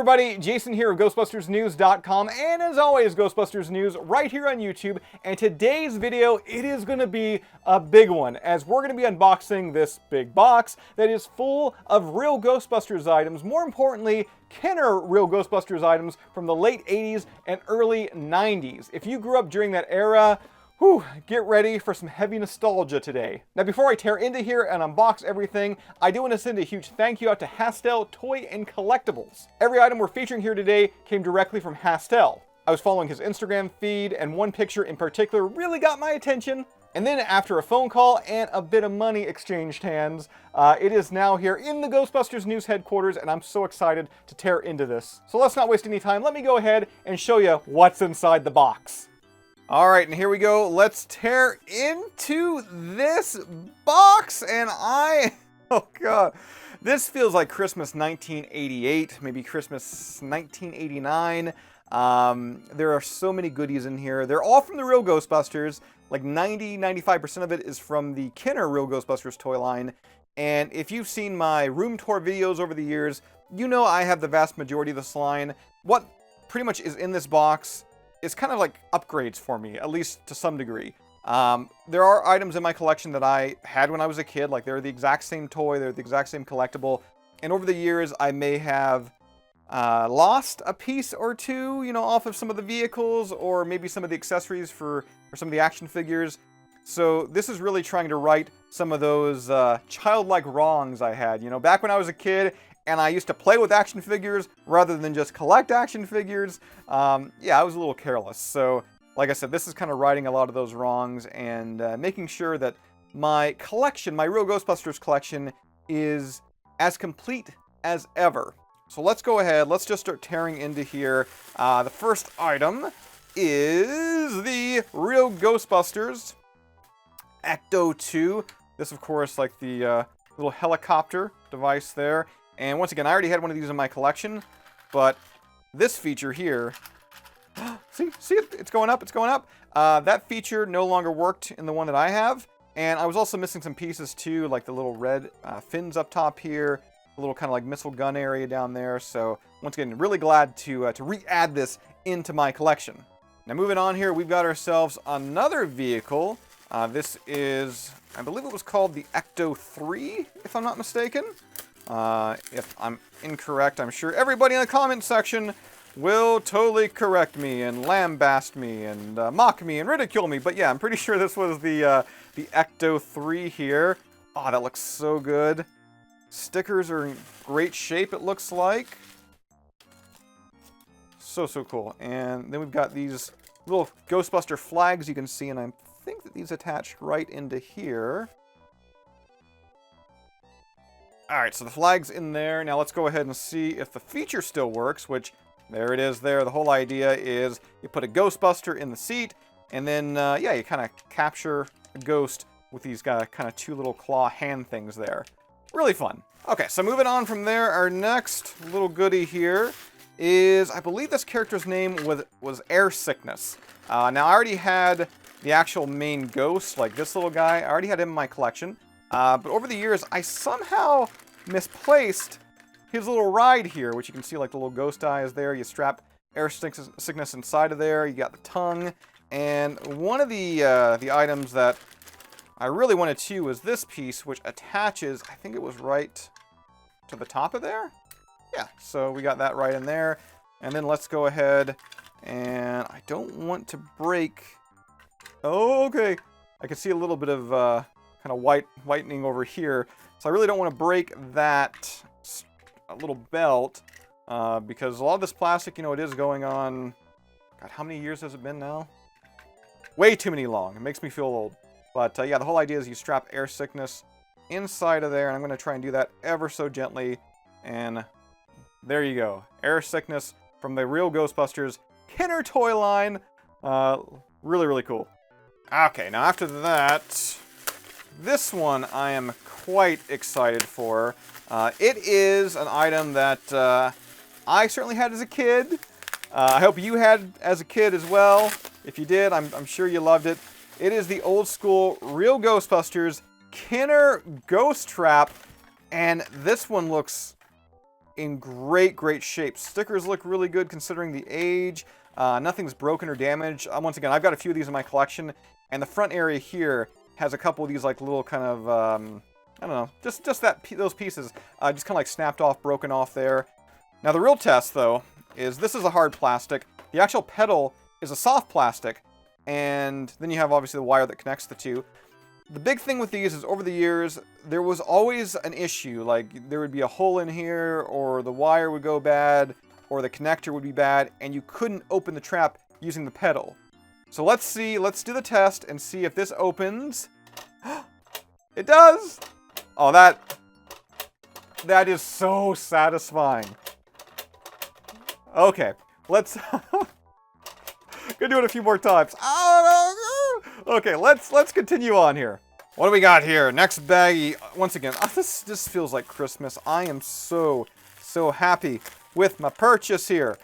everybody, Jason here of GhostbustersNews.com, and as always, Ghostbusters News right here on YouTube. And today's video, it is going to be a big one, as we're going to be unboxing this big box that is full of real Ghostbusters items. More importantly, Kenner real Ghostbusters items from the late 80s and early 90s. If you grew up during that era, whew, get ready for some heavy nostalgia today. Now, before I tear into here and unbox everything, I do want to send a huge thank you out to Hasttel Toy and Collectibles. Every item we're featuring here today came directly from Hasttel. I was following his Instagram feed, and one picture in particular really got my attention. And then after a phone call and a bit of money exchanged hands, it is now here in the Ghostbusters News headquarters, and I'm so excited to tear into this. So let's not waste any time. Let me go ahead and show you what's inside the box. All right, and here we go. Let's tear into this box, and oh God, this feels like Christmas 1988, maybe Christmas 1989. There are so many goodies in here. They're all from the real Ghostbusters. Like 95% of it is from the Kenner real Ghostbusters toy line. And if you've seen my room tour videos over the years, you know I have the vast majority of this line. What pretty much is in this box is kind of like upgrades for me, at least to some degree. There are items in my collection that I had when I was a kid, like they're the exact same toy, they're the exact same collectible, and over the years I may have lost a piece or two, you know, off of some of the vehicles, or maybe some of the accessories for some of the action figures. So this is really trying to right some of those childlike wrongs I had, you know, back when I was a kid, and I used to play with action figures rather than just collect action figures. Yeah, I was a little careless. So, like I said, this is kind of righting a lot of those wrongs and making sure that my collection, my real Ghostbusters collection, is as complete as ever. So let's go ahead. Let's just start tearing into here. The first item is the real Ghostbusters Ecto 2. This, of course, like the little helicopter device there. And once again, I already had one of these in my collection, but this feature here, see it? It's going up, it's going up. That feature no longer worked in the one that I have, and I was also missing some pieces too, like the little red fins up top here, a little kind of like missile gun area down there. So once again, really glad to re-add this into my collection. Now moving on here, we've got ourselves another vehicle. This is, I believe it was called the Ecto 3, if I'm not mistaken. If I'm incorrect, I'm sure everybody in the comment section will totally correct me and lambaste me and mock me and ridicule me. But yeah, I'm pretty sure this was the Ecto 3 here. Oh, that looks so good. Stickers are in great shape, it looks like. So cool. And then we've got these little Ghostbuster flags you can see, and I think that these attach right into here. Alright, so the flag's in there. Now let's go ahead and see if the feature still works, which, there it is there. The whole idea is you put a Ghostbuster in the seat, and then, yeah, you kind of capture a ghost with these kind of two little claw hand things there. Really fun. Okay, so moving on from there, our next little goodie here is, I believe this character's name was Air Sickness. Now, I already had the actual main ghost, like this little guy. I already had him in my collection. But over the years, I somehow misplaced his little ride here, which you can see like the little ghost eye is there. You strap Air Sickness inside of there. You got the tongue. And one of the items that I really wanted to was this piece, which attaches, I think it was right to the top of there. Yeah, so we got that right in there. And then let's go ahead, and I don't want to break. Oh, okay. I can see a little bit of kind of whitening over here. So I really don't want to break that little belt because a lot of this plastic, you know, it is going on, God, how many years has it been now? Way too many long. It makes me feel old. But yeah, the whole idea is you strap Air Sickness inside of there, and I'm going to try and do that ever so gently. And there you go. Air Sickness from the real Ghostbusters Kenner toy line. Really, really cool. Okay, now after that, this one I am quite excited for. It is an item that I certainly had as a kid. I hope you had as a kid as well. If you did, I'm sure you loved it. It is the old school real Ghostbusters Kenner Ghost Trap, and this one looks in great, great shape. Stickers look really good considering the age. Nothing's broken or damaged. Once again, I've got a few of these in my collection, and the front area here has a couple of these like little kind of, I don't know, just those pieces just kind of like snapped off, broken off there. Now the real test though is this is a hard plastic. The actual pedal is a soft plastic, and then you have obviously the wire that connects the two. The big thing with these is over the years, there was always an issue. Like there would be a hole in here, or the wire would go bad, or the connector would be bad, and you couldn't open the trap using the pedal. So let's see, let's do the test and see if this opens. It does! Oh, that is so satisfying. Okay, let's gonna do it a few more times. Oh, no. Okay, let's continue on here. What do we got here? Next baggie. Once again, this feels like Christmas. I am so happy with my purchase here.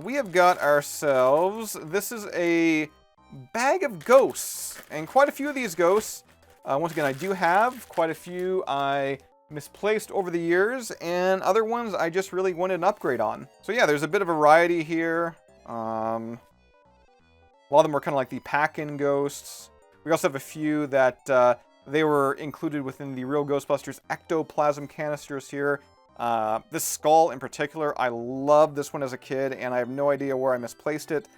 We have got ourselves, this is a bag of ghosts, and quite a few of these ghosts. Once again, I do have quite a few I misplaced over the years, and other ones I just really wanted an upgrade on. So yeah, there's a bit of variety here. A lot of them were kind of like the pack-in ghosts. We also have a few that they were included within the Real Ghostbusters ectoplasm canisters here. This skull in particular, I loved this one as a kid, and I have no idea where I misplaced it.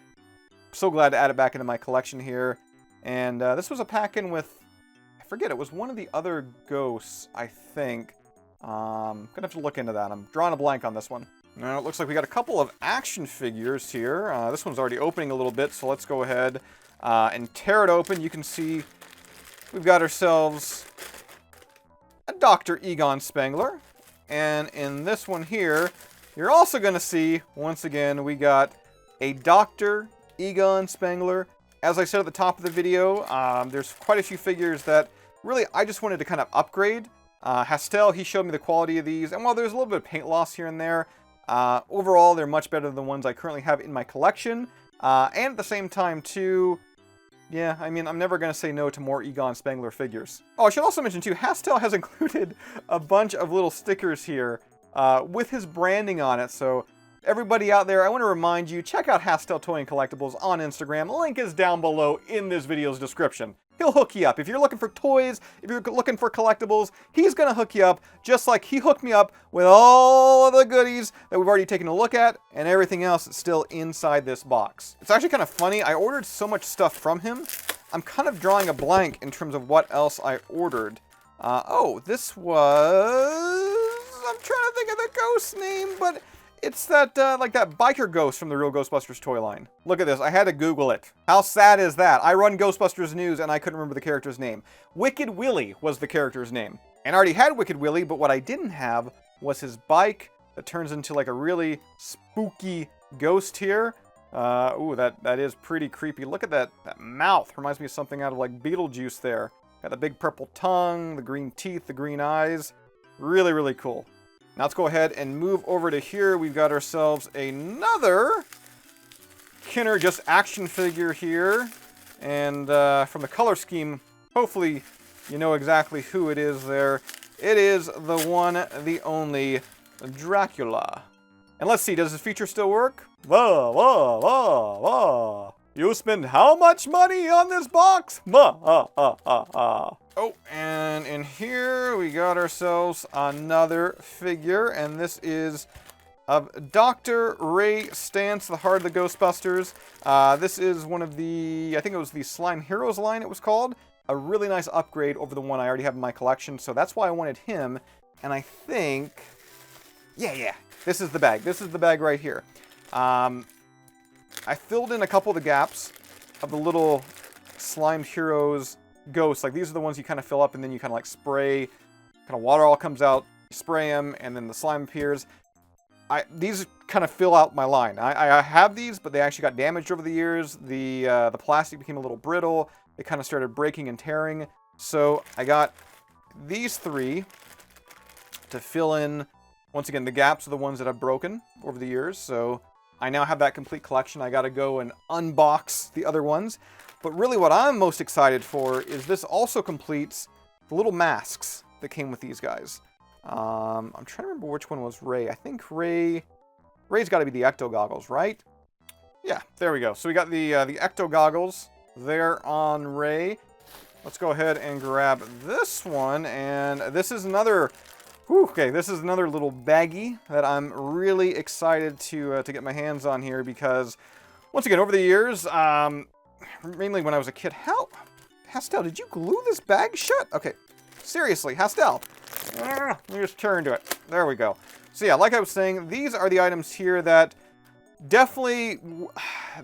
So glad to add it back into my collection here. And this was a pack-in with, I forget, it was one of the other ghosts, I think. Gonna have to look into that. I'm drawing a blank on this one. Now, it looks like we got a couple of action figures here. This one's already opening a little bit, so let's go ahead and tear it open. You can see we've got ourselves a Dr. Egon Spangler. And in this one here, you're also going to see, once again, we got a Dr. Egon Spangler. As I said at the top of the video, there's quite a few figures that really I just wanted to kind of upgrade. Hasttel, he showed me the quality of these, and while there's a little bit of paint loss here and there, overall they're much better than the ones I currently have in my collection. And at the same time, too, yeah, I mean, I'm never going to say no to more Egon Spangler figures. Oh, I should also mention, too, Hasttel has included a bunch of little stickers here with his branding on it. So everybody out there, I want to remind you, check out Hasttel Toy and Collectibles on Instagram. Link is down below in this video's description. He'll hook you up. If you're looking for toys, if you're looking for collectibles, he's going to hook you up just like he hooked me up with all of the goodies that we've already taken a look at and everything else that's still inside this box. It's actually kind of funny. I ordered so much stuff from him. I'm kind of drawing a blank in terms of what else I ordered. Oh, this was... I'm trying to think of the ghost name, but it's that, like that biker ghost from the Real Ghostbusters toy line. Look at this. I had to Google it. How sad is that? I run Ghostbusters News and I couldn't remember the character's name. Wicked Willy was the character's name. And I already had Wicked Willy, but what I didn't have was his bike that turns into like a really spooky ghost here. Ooh, that is pretty creepy. Look at that mouth. Reminds me of something out of like Beetlejuice there. Got the big purple tongue, the green teeth, the green eyes. Really, really cool. Now let's go ahead and move over to here. We've got ourselves another Kenner just action figure here. And from the color scheme, hopefully you know exactly who it is there. It is the one, the only Dracula. And let's see, does this feature still work? Wah, wah, wah, wah. You spend how much money on this box? Oh, and in here we got ourselves another figure, and this is of Dr. Ray Stantz, the Heart of the Ghostbusters. This is one of the, I think it was the Slime Heroes line it was called. A really nice upgrade over the one I already have in my collection, so that's why I wanted him. And I think, yeah, this is the bag. This is the bag right here. I filled in a couple of the gaps of the little Slime Heroes ghosts. Like these are the ones you kind of fill up and then you kind of like spray, kind of water all comes out, you spray them, and then the slime appears. These kind of fill out my line. I have these, but they actually got damaged over the years. The plastic became a little brittle. They kind of started breaking and tearing. So I got these three to fill in, once again, the gaps are the ones that I've broken over the years. So I now have that complete collection. I got to go and unbox the other ones. But really what I'm most excited for is this also completes the little masks that came with these guys. I'm trying to remember which one was Ray. I think Ray's got to be the Ecto goggles, right? Yeah, there we go. So we got the Ecto goggles there on Ray. Let's go ahead and grab this one, and this is another. Okay, this is another little baggie that I'm really excited to get my hands on here because, once again, over the years, mainly when I was a kid, Hasttel, did you glue this bag shut? Okay, seriously, Hasttel. Let me just turn to it. There we go. So yeah, like I was saying, these are the items here that definitely,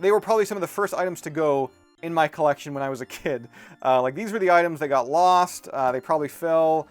they were probably some of the first items to go in my collection when I was a kid. Like, these were the items that got lost. They probably fell,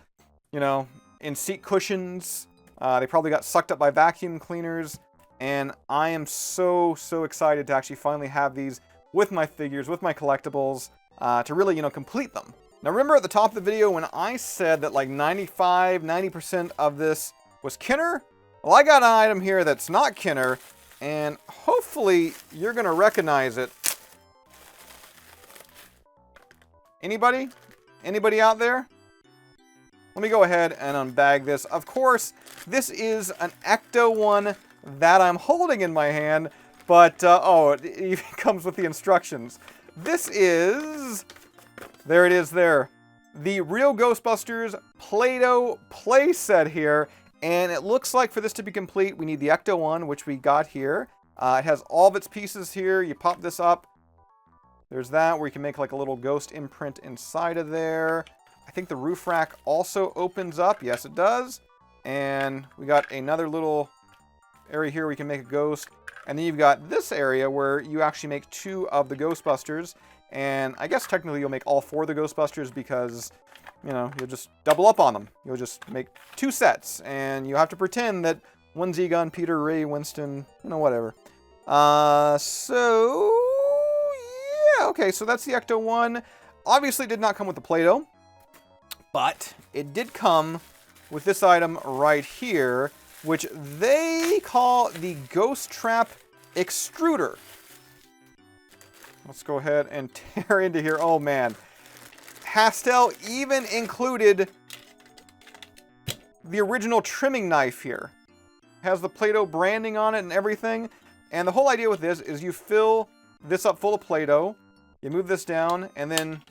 you know, in seat cushions. They probably got sucked up by vacuum cleaners. And I am so excited to actually finally have these with my figures, with my collectibles, to really, you know, complete them. Now, remember at the top of the video when I said that like 90% of this was Kenner? Well, I got an item here that's not Kenner, and hopefully you're going to recognize it. Anybody? Anybody out there? Let me go ahead and unbag this. Of course, this is an Ecto one that I'm holding in my hand, but, oh, it even comes with the instructions. This is, there it is there, the Real Ghostbusters Play-Doh playset here, and it looks like for this to be complete, we need the Ecto one, which we got here. It has all of its pieces here. You pop this up. There's that, where you can make like a little ghost imprint inside of there. I think the roof rack also opens up. Yes, it does. And we got another little area here where you can make a ghost. And then you've got this area where you actually make 2 of the Ghostbusters. And I guess technically you'll make all 4 of the Ghostbusters because, you know, you'll just double up on them. You'll just make 2 sets. And you have to pretend that one's Egon, Peter, Ray, Winston, you know, whatever. So... okay, so that's the Ecto one. Obviously, it did not come with the Play-Doh, but it did come with this item right here, which they call the Ghost Trap Extruder. Let's go ahead and tear into here. Oh, man. Hasttel even included the original trimming knife here. It has the Play-Doh branding on it and everything. And the whole idea with this is you fill this up full of Play-Doh. You move this down, and then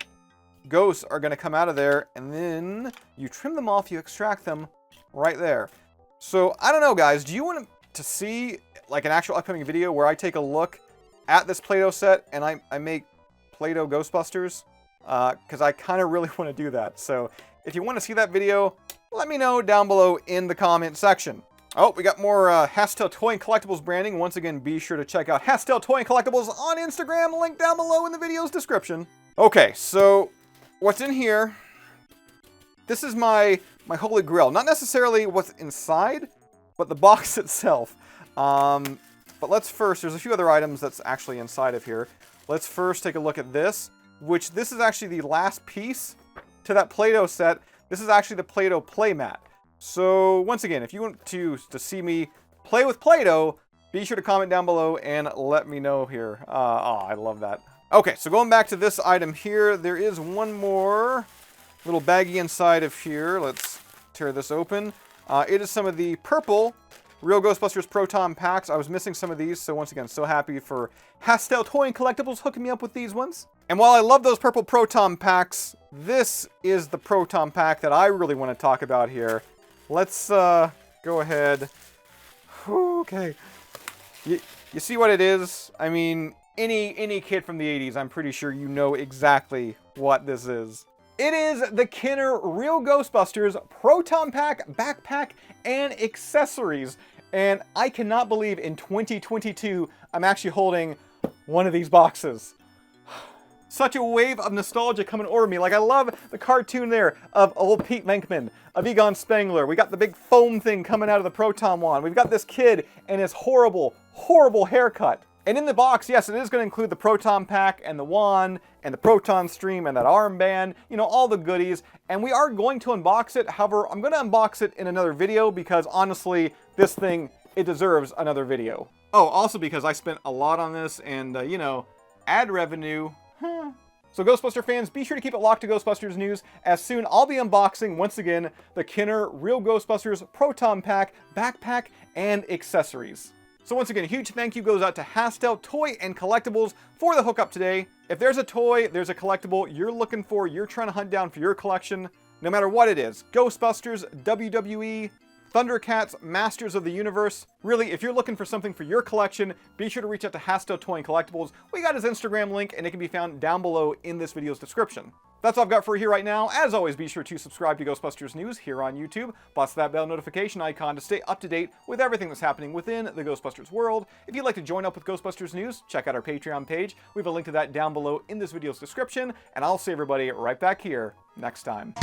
ghosts are going to come out of there, and then you trim them off, you extract them right there. So, I don't know, guys. Do you want to see, like, an actual upcoming video where I take a look at this Play-Doh set, and I make Play-Doh Ghostbusters? Because I kind of really want to do that. So, if you want to see that video, let me know down below in the comment section. Oh, we got more Hasttel Toy and Collectibles branding. Once again, be sure to check out Hasttel Toy and Collectibles on Instagram. Link down below in the video's description. Okay, so what's in here? This is my holy grail. Not necessarily what's inside, but the box itself. But let's first, there's a few other items that's actually inside of here. Let's first take a look at this, which this is actually the last piece to that Play-Doh set. This is actually the Play-Doh playmat. So, once again, if you want to see me play with Play-Doh, be sure to comment down below and let me know here. Oh, I love that. Okay, so going back to this item here, there is one more little baggie inside of here. Let's tear this open. It is some of the purple Real Ghostbusters Proton packs. I was missing some of these, so once again, so happy for Hasttel Toy and Collectibles hooking me up with these ones. And while I love those purple Proton packs, this is the Proton pack that I really want to talk about here. Let's go ahead. Okay. You see what it is? I mean, any kid from the 80s, I'm pretty sure you know exactly what this is. It is the Kenner Real Ghostbusters Proton Pack, Backpack, and Accessories. And I cannot believe in 2022, I'm actually holding one of these boxes. Such a wave of nostalgia coming over me. Like, I love the cartoon there of old Pete Venkman, of Egon Spangler. We got the big foam thing coming out of the Proton wand. We've got this kid and his horrible, horrible haircut. And in the box, yes, it is going to include the Proton pack and the wand and the Proton stream and that armband, you know, all the goodies. And we are going to unbox it. However, I'm going to unbox it in another video because honestly, this thing, it deserves another video. Oh, also because I spent a lot on this and, you know, ad revenue, So Ghostbuster fans, be sure to keep it locked to Ghostbusters news, as soon I'll be unboxing, once again, the Kenner Real Ghostbusters Proton Pack, backpack, and accessories. So once again, a huge thank you goes out to Hasttel Toy and Collectibles for the hookup today. If there's a toy, there's a collectible you're looking for, you're trying to hunt down for your collection, no matter what it is, Ghostbusters, WWE, Thundercats, Masters of the Universe. Really, if you're looking for something for your collection, be sure to reach out to Hasttel Toy and Collectibles. We got his Instagram link, and it can be found down below in this video's description. That's all I've got for you here right now. As always, be sure to subscribe to Ghostbusters News here on YouTube. Bust that bell notification icon to stay up to date with everything that's happening within the Ghostbusters world. If you'd like to join up with Ghostbusters News, check out our Patreon page. We have a link to that down below in this video's description. And I'll see everybody right back here next time.